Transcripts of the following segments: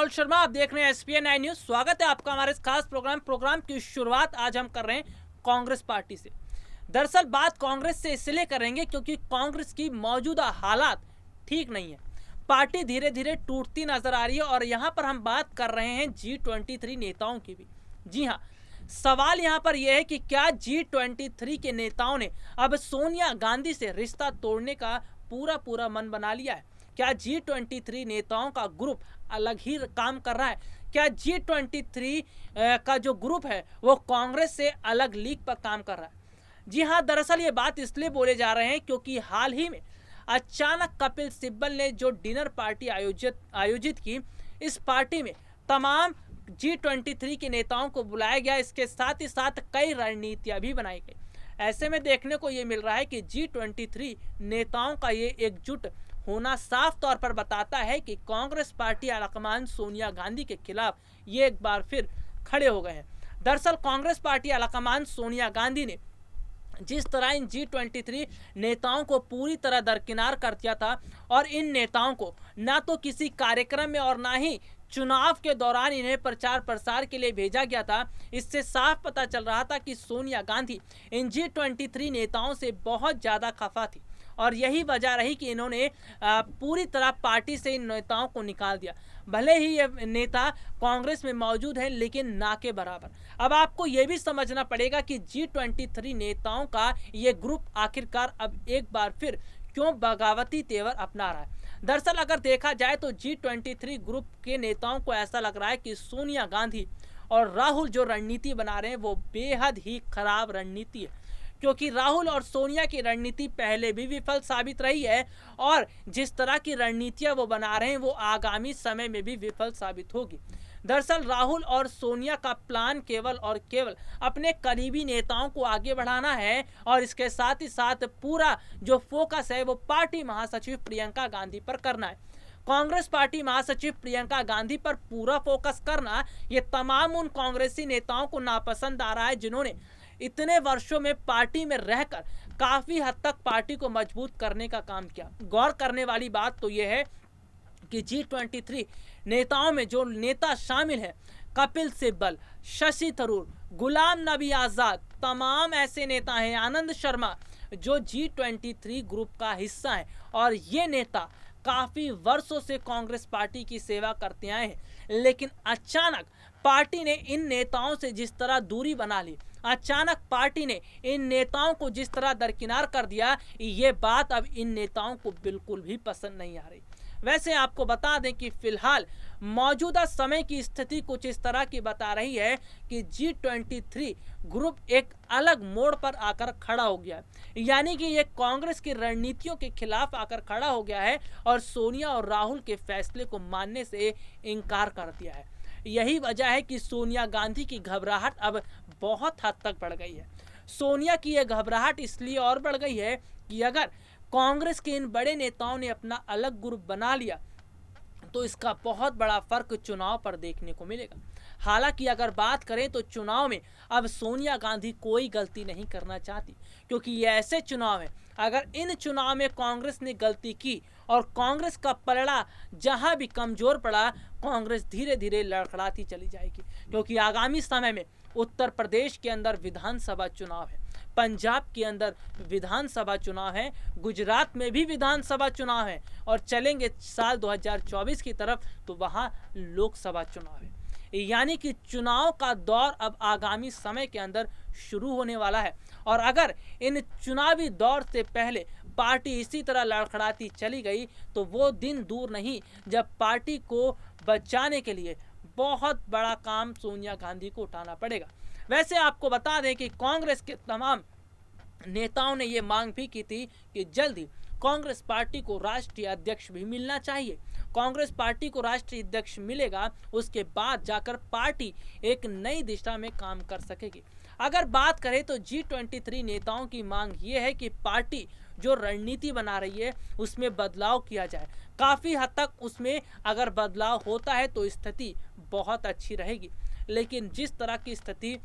राहुल शर्मा, आप देख रहे हैं एसपीएन 9 न्यूज। स्वागत है आपका हमारे इस खास प्रोग्राम की शुरुआत आज हम कर रहे हैं कांग्रेस पार्टी से। दरअसल बात कांग्रेस से इसलिए करेंगे क्योंकि कांग्रेस की मौजूदा हालात ठीक नहीं है। पार्टी धीरे धीरे टूटती नजर आ रही है और यहाँ पर हम बात कर रहे हैं G23 नेताओं की भी। जी हाँ, सवाल यहाँ पर यह है कि क्या G23 के नेताओं ने अब सोनिया गांधी से रिश्ता तोड़ने का पूरा मन बना लिया है? क्या G23 नेताओं का ग्रुप अलग ही काम कर रहा है? क्या G23 का जो ग्रुप है वो कांग्रेस से अलग लीग पर काम कर रहा है? जी हाँ, दरअसल ये बात इसलिए बोले जा रहे हैं क्योंकि हाल ही में अचानक कपिल सिब्बल ने जो डिनर पार्टी आयोजित की, इस पार्टी में तमाम G23 के नेताओं को बुलाया गया। इसके साथ ही साथ कई रणनीतियां भी बनाई गई। ऐसे में देखने को ये मिल रहा है कि G23 नेताओं का ये एकजुट होना साफ तौर पर बताता है कि कांग्रेस पार्टी आलाकमान सोनिया गांधी के खिलाफ ये एक बार फिर खड़े हो गए हैं। दरअसल कांग्रेस पार्टी आलाकमान सोनिया गांधी ने जिस तरह इन G23 नेताओं को पूरी तरह दरकिनार कर दिया था और इन नेताओं को ना तो किसी कार्यक्रम में और ना ही चुनाव के दौरान इन्हें प्रचार प्रसार के लिए भेजा गया था, इससे साफ पता चल रहा था कि सोनिया गांधी इन G23 नेताओं से बहुत ज़्यादा खफा थी और यही वजह रही कि इन्होंने पूरी तरह पार्टी से इन नेताओं को निकाल दिया। भले ही ये नेता कांग्रेस में मौजूद है लेकिन ना के बराबर। अब आपको ये भी समझना पड़ेगा कि G23 नेताओं का ये ग्रुप आखिरकार अब एक बार फिर क्यों बगावती तेवर अपना रहा है। दरअसल अगर देखा जाए तो G23 ग्रुप के नेताओं को ऐसा लग रहा है कि सोनिया गांधी और राहुल जो रणनीति बना रहे हैं वो बेहद ही खराब रणनीति है, क्योंकि राहुल और सोनिया की रणनीति पहले भी विफल साबित रही है और जिस तरह की रणनीतियां वो बना रहे हैं वो आगामी समय में भी विफल साबित होगी। दरअसल राहुल और सोनिया का प्लान केवल और केवल अपने करीबी नेताओं को आगे बढ़ाना है और इसके साथ ही साथ पूरा जो फोकस है वो पार्टी महासचिव प्रियंका गांधी पर करना है। कांग्रेस पार्टी महासचिव प्रियंका गांधी पर पूरा फोकस करना ये तमाम उन कांग्रेसी नेताओं को नापसंद आ रहा है जिन्होंने इतने वर्षों में पार्टी में रहकर काफी हद तक पार्टी को मजबूत करने का काम किया। गौर करने वाली बात तो यह है कि G23 नेताओं में जो नेता शामिल हैं, कपिल सिब्बल, शशि थरूर, गुलाम नबी आजाद, तमाम ऐसे नेता हैं, आनंद शर्मा, जो G23 ग्रुप का हिस्सा है और ये नेता काफी वर्षों से कांग्रेस पार्टी की सेवा करते आए हैं। लेकिन अचानक पार्टी ने इन नेताओं से जिस तरह दूरी बना ली, अचानक पार्टी ने इन नेताओं को जिस तरह दरकिनार कर दिया, ये बात अब इन नेताओं को बिल्कुल भी पसंद नहीं आ रही। वैसे आपको बता दें कि फिलहाल मौजूदा समय की स्थिति कुछ इस तरह की बता रही है कि G23 ग्रुप एक अलग मोड़ पर आकर खड़ा हो गया है, यानी कि ये कांग्रेस की रणनीतियों के खिलाफ आकर खड़ा हो गया है और सोनिया और राहुल के फैसले को मानने से इनकार कर दिया है। यही वजह है कि सोनिया गांधी की घबराहट अब बहुत हद तक बढ़ गई है। सोनिया की यह घबराहट इसलिए और बढ़ गई है कि अगर कांग्रेस के इन बड़े नेताओं ने अपना अलग ग्रुप बना लिया तो इसका बहुत बड़ा फर्क चुनाव पर देखने को मिलेगा। हालांकि अगर बात करें तो चुनाव में अब सोनिया गांधी कोई गलती नहीं करना चाहती, क्योंकि ये ऐसे चुनाव है, अगर इन चुनाव में कांग्रेस ने गलती की और कांग्रेस का पलड़ा जहां भी कमजोर पड़ा, कांग्रेस धीरे धीरे लड़खड़ाती चली जाएगी। क्योंकि आगामी समय में उत्तर प्रदेश के अंदर विधानसभा चुनाव है, पंजाब के अंदर विधानसभा चुनाव है, गुजरात में भी विधानसभा चुनाव है और चलेंगे साल 2024 की तरफ तो वहां लोकसभा चुनाव है। यानी कि चुनाव का दौर अब आगामी समय के अंदर शुरू होने वाला है और अगर इन चुनावी दौर से पहले पार्टी इसी तरह लड़खड़ाती चली गई तो वो दिन दूर नहीं जब पार्टी को बचाने के लिए बहुत बड़ा काम सोनिया गांधी को उठाना पड़ेगा। वैसे आपको बता दें कि कांग्रेस के तमाम नेताओं ने ये मांग भी की थी कि जल्दी कांग्रेस पार्टी को राष्ट्रीय अध्यक्ष भी मिलना चाहिए। कांग्रेस पार्टी को राष्ट्रीय अध्यक्ष मिलेगा, उसके बाद जाकर पार्टी एक नई दिशा में काम कर सकेगी। अगर बात करें तो G23 नेताओं की मांग ये है कि पार्टी जो रणनीति बना रही है उसमें बदलाव किया जाए। काफ़ी हद तक उसमें अगर बदलाव होता है तो स्थिति बहुत अच्छी रहेगी, लेकिन जिस तरह की स्थिति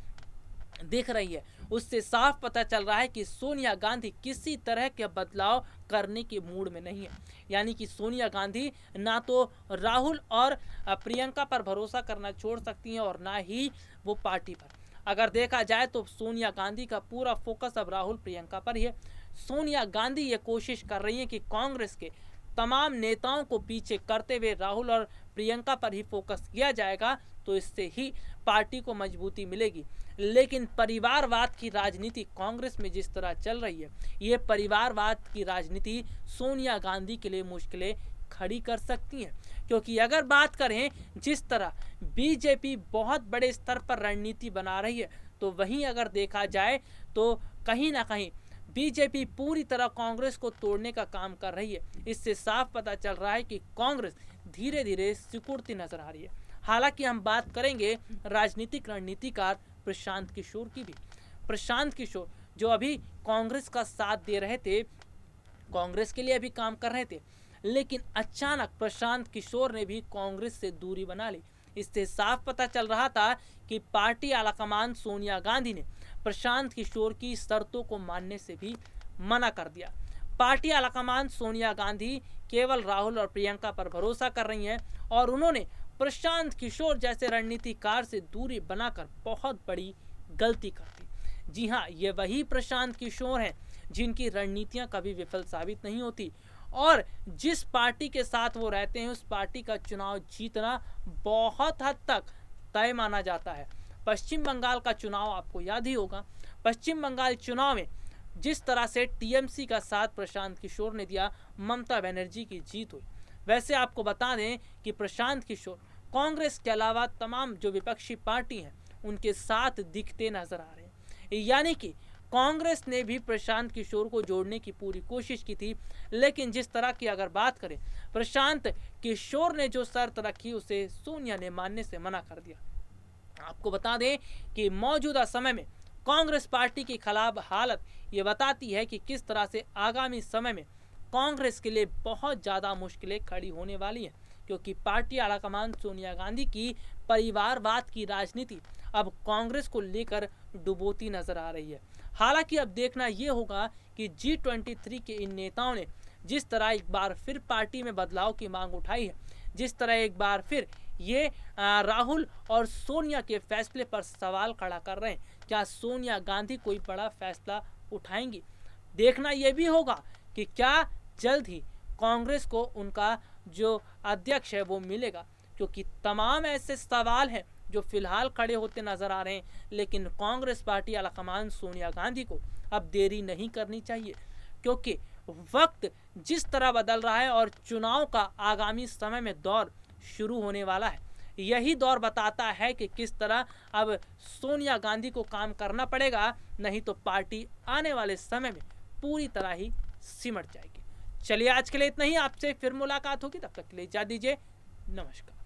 दिख रही है उससे साफ पता चल रहा है कि सोनिया गांधी किसी तरह के बदलाव करने के मूड में नहीं है। यानी कि सोनिया गांधी ना तो राहुल और प्रियंका पर भरोसा करना छोड़ सकती हैं और ना ही वो पार्टी पर। अगर देखा जाए तो सोनिया गांधी का पूरा फोकस अब राहुल प्रियंका पर ही है। सोनिया गांधी ये कोशिश कर रही है कि कांग्रेस के तमाम नेताओं को पीछे करते हुए राहुल और प्रियंका पर ही फोकस किया जाएगा तो इससे ही पार्टी को मजबूती मिलेगी। लेकिन परिवारवाद की राजनीति कांग्रेस में जिस तरह चल रही है, ये परिवारवाद की राजनीति सोनिया गांधी के लिए मुश्किलें खड़ी कर सकती हैं। क्योंकि अगर बात करें जिस तरह बीजेपी बहुत बड़े स्तर पर रणनीति बना रही है, तो वहीं अगर देखा जाए तो कहीं ना कहीं बीजेपी पूरी तरह कांग्रेस को तोड़ने का काम कर रही है। इससे साफ पता चल रहा है कि कांग्रेस धीरे धीरे सिकुड़ती नजर आ रही है। हालांकि हम बात करेंगे राजनीतिक रणनीतिकार प्रशांत किशोर की भी। प्रशांत किशोर जो अभी कांग्रेस का साथ दे रहे थे, कांग्रेस के लिए अभी काम कर रहे थे, लेकिन अचानक प्रशांत किशोर ने भी कांग्रेस से दूरी बना ली। इससे साफ पता चल रहा था कि पार्टी आलाकमान सोनिया गांधी ने प्रशांत किशोर की शर्तों को मानने से भी मना कर दिया। पार्टी आलाकमान सोनिया गांधी केवल राहुल और प्रियंका पर भरोसा कर रही हैं और उन्होंने प्रशांत किशोर जैसे रणनीतिकार से दूरी बनाकर बहुत बड़ी गलती कर दी। जी हाँ, ये वही प्रशांत किशोर हैं जिनकी रणनीतियां कभी विफल साबित नहीं होती और जिस पार्टी के साथ वो रहते हैं उस पार्टी का चुनाव जीतना बहुत हद तक तय माना जाता है। पश्चिम बंगाल का चुनाव आपको याद ही होगा। पश्चिम बंगाल चुनाव में जिस तरह से टीएमसी का साथ प्रशांत किशोर ने दिया, ममता बनर्जी की जीत हुई। वैसे आपको बता दें कि प्रशांत किशोर कांग्रेस के अलावा तमाम जो विपक्षी पार्टी हैं उनके साथ दिखते नजर आ रहे हैं। यानी कि कांग्रेस ने भी प्रशांत किशोर को जोड़ने की पूरी कोशिश की थी, लेकिन जिस तरह की अगर बात करें, प्रशांत किशोर ने जो शर्त रखी उसे सोनिया ने मानने से मना कर दिया। आपको बता दें कि मौजूदा समय में कांग्रेस पार्टी की खराब हालत ये बताती है कि किस तरह से आगामी समय में कांग्रेस के लिए बहुत ज़्यादा मुश्किलें खड़ी होने वाली हैं, क्योंकि पार्टी आलाकमान सोनिया गांधी की परिवारवाद की राजनीति अब कांग्रेस को लेकर डुबोती नजर आ रही है। हालांकि अब देखना यह होगा कि G23 के इन नेताओं ने जिस तरह एक बार फिर पार्टी में बदलाव की मांग उठाई है, जिस तरह एक बार फिर ये राहुल और सोनिया के फैसले पर सवाल खड़ा कर रहे हैं, क्या सोनिया गांधी कोई बड़ा फैसला उठाएंगी? देखना यह भी होगा कि क्या जल्द ही कांग्रेस को उनका जो अध्यक्ष है वो मिलेगा, क्योंकि तमाम ऐसे सवाल हैं जो फिलहाल खड़े होते नजर आ रहे हैं। लेकिन कांग्रेस पार्टी आलाकमान सोनिया गांधी को अब देरी नहीं करनी चाहिए, क्योंकि वक्त जिस तरह बदल रहा है और चुनाव का आगामी समय में दौर शुरू होने वाला है, यही दौर बताता है कि किस तरह अब सोनिया गांधी को काम करना पड़ेगा, नहीं तो पार्टी आने वाले समय में पूरी तरह ही सिमट जाएगी। चलिए आज के लिए इतना ही, आपसे फिर मुलाकात होगी, तब तक के लिए इजाजत दीजिए, नमस्कार।